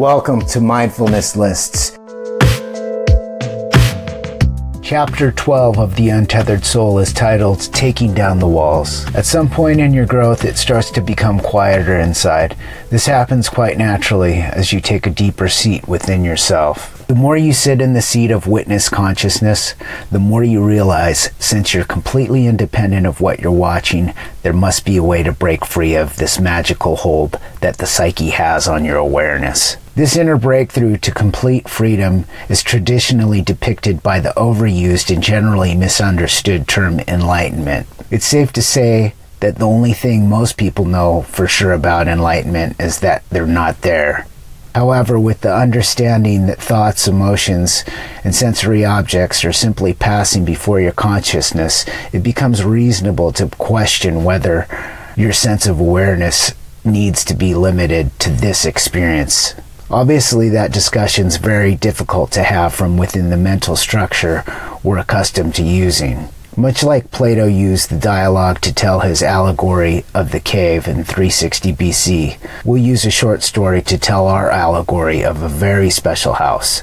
welcome to Mindfulness Lists. Chapter 12 of the Untethered Soul is titled Taking Down the Walls. At some point in your growth, it starts to become quieter inside. This happens quite naturally as you take a deeper seat within yourself. The more you sit in the seat of witness consciousness, the more you realize, since you're completely independent of what you're watching, there must be a way to break free of this magical hold that the psyche has on your awareness. This inner breakthrough to complete freedom is traditionally depicted by the overused and generally misunderstood term enlightenment. It's safe to say that the only thing most people know for sure about enlightenment is that they're not there. However, with the understanding that thoughts, emotions, and sensory objects are simply passing before your consciousness, it becomes reasonable to question whether your sense of awareness needs to be limited to this experience. Obviously, that discussion's very difficult to have from within the mental structure we're accustomed to using. Much like Plato used the dialogue to tell his allegory of the cave in 360 BC, we'll use a short story to tell our allegory of a very special house.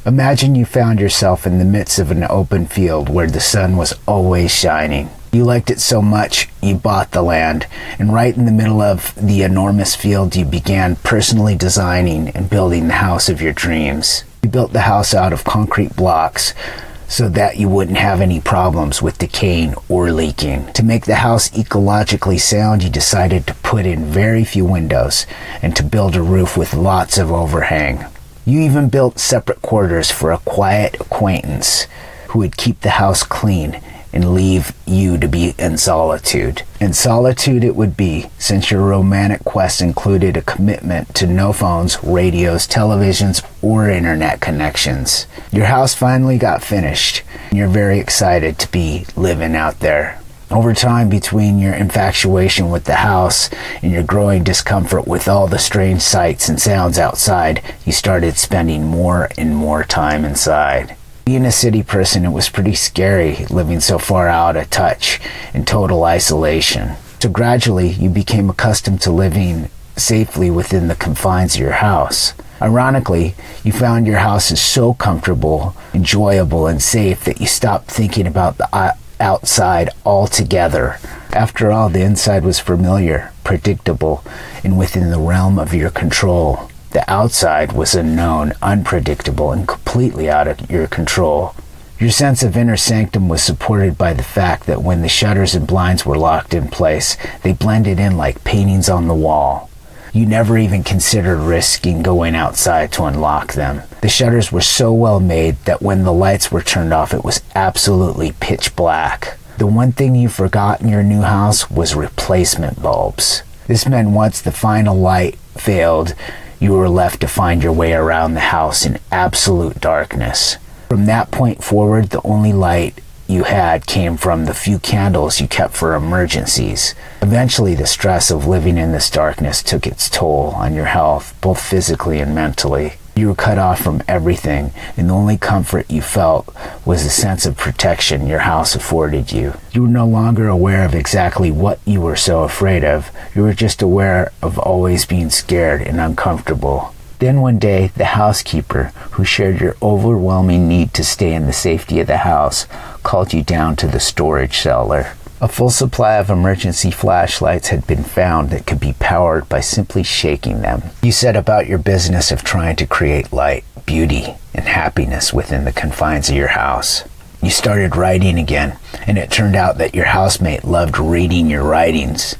Imagine you found yourself in the midst of an open field where the sun was always shining. You liked it so much, you bought the land, and right in the middle of the enormous field, you began personally designing and building the house of your dreams. You built the house out of concrete blocks so that you wouldn't have any problems with decaying or leaking. To make the house ecologically sound, you decided to put in very few windows and to build a roof with lots of overhang. You even built separate quarters for a quiet acquaintance who would keep the house clean and leave you to be in solitude. And solitude it would be, since your romantic quest included a commitment to no phones, radios, televisions, or internet connections. Your house finally got finished, and you're very excited to be living out there. Over time, between your infatuation with the house and your growing discomfort with all the strange sights and sounds outside, you started spending more and more time inside. Being a city person, it was pretty scary living so far out of touch in total isolation. So gradually, you became accustomed to living safely within the confines of your house. Ironically, you found your house is so comfortable, enjoyable, and safe that you stopped thinking about the outside altogether. After all, the inside was familiar, predictable, and within the realm of your control. The outside was unknown, unpredictable, and completely out of your control. Your sense of inner sanctum was supported by the fact that when the shutters and blinds were locked in place, they blended in like paintings on the wall. You never even considered risking going outside to unlock them. The shutters were so well made that when the lights were turned off, it was absolutely pitch black. The one thing you forgot in your new house was replacement bulbs. This meant once the final light failed, you were left to find your way around the house in absolute darkness. From that point forward, the only light you had came from the few candles you kept for emergencies. Eventually, the stress of living in this darkness took its toll on your health, both physically and mentally. You were cut off from everything, and the only comfort you felt was the sense of protection your house afforded you. You were no longer aware of exactly what you were so afraid of. You were just aware of always being scared and uncomfortable. Then one day, the housekeeper, who shared your overwhelming need to stay in the safety of the house, called you down to the storage cellar. A full supply of emergency flashlights had been found that could be powered by simply shaking them. You set about your business of trying to create light, beauty, and happiness within the confines of your house. You started writing again, and it turned out that your housemate loved reading your writings.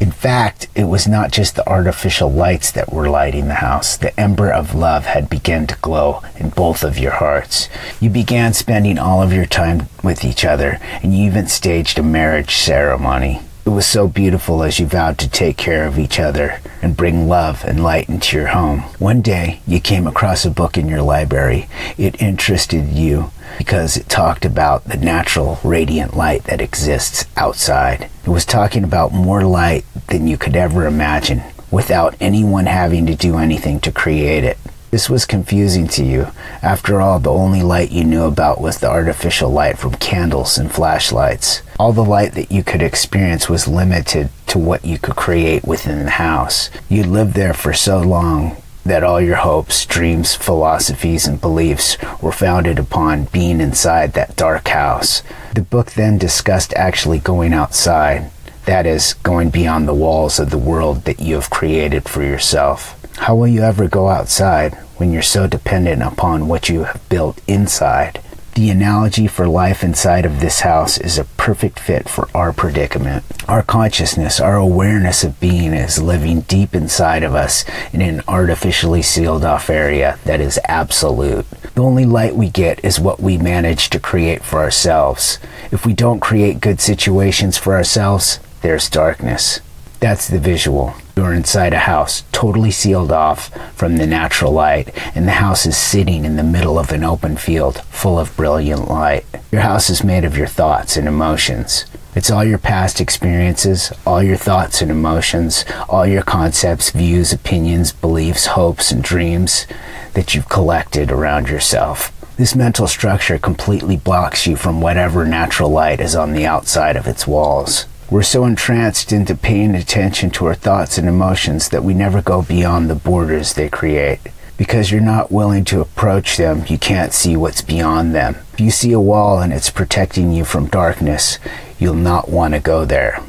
In fact, it was not just the artificial lights that were lighting the house. The ember of love had begun to glow in both of your hearts. You began spending all of your time with each other, and you even staged a marriage ceremony. It was so beautiful as you vowed to take care of each other and bring love and light into your home. One day, you came across a book in your library. It interested you because it talked about the natural, radiant light that exists outside. It was talking about more light than you could ever imagine, without anyone having to do anything to create it. This was confusing to you. After all, the only light you knew about was the artificial light from candles and flashlights. All the light that you could experience was limited to what you could create within the house. You lived there for so long that all your hopes, dreams, philosophies, and beliefs were founded upon being inside that dark house. The book then discussed actually going outside, that is, going beyond the walls of the world that you have created for yourself. How will you ever go outside when you're so dependent upon what you have built inside? The analogy for life inside of this house is a perfect fit for our predicament. Our consciousness, our awareness of being is living deep inside of us in an artificially sealed off area that is absolute. The only light we get is what we manage to create for ourselves. If we don't create good situations for ourselves, there's darkness. That's the visual. You're inside a house, totally sealed off from the natural light, and the house is sitting in the middle of an open field full of brilliant light. Your house is made of your thoughts and emotions. It's all your past experiences, all your thoughts and emotions, all your concepts, views, opinions, beliefs, hopes, and dreams that you've collected around yourself. This mental structure completely blocks you from whatever natural light is on the outside of its walls. We're so entranced into paying attention to our thoughts and emotions that we never go beyond the borders they create. Because you're not willing to approach them, you can't see what's beyond them. If you see a wall and it's protecting you from darkness, you'll not want to go there.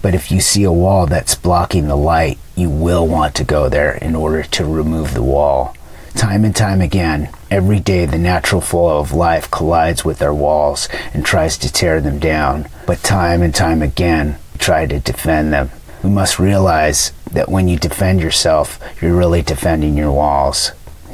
But if you see a wall that's blocking the light, you will want to go there in order to remove the wall. Time and time again, every day the natural flow of life collides with our walls and tries to tear them down. But time and time again, we try to defend them. We must realize that when you defend yourself, you're really defending your walls.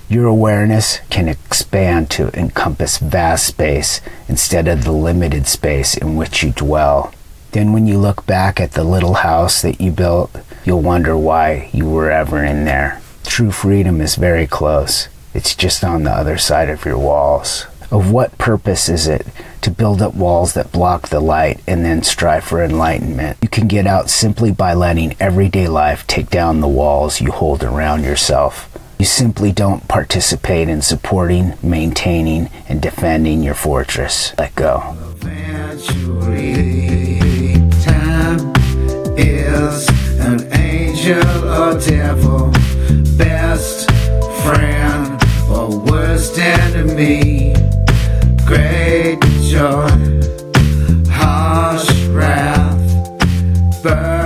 Your awareness can expand to encompass vast space instead of the limited space in which you dwell. Then when you look back at the little house that you built, you'll wonder why you were ever in there. True freedom is very close. It's just on the other side of your walls. Of what purpose is it to build up walls that block the light and then strive for enlightenment? You can get out simply by letting everyday life take down the walls you hold around yourself. You simply don't participate in supporting, maintaining, and defending your fortress. Let go. Eventually, time is an angel or devil, best friend or worst enemy, great joy, harsh wrath, burn.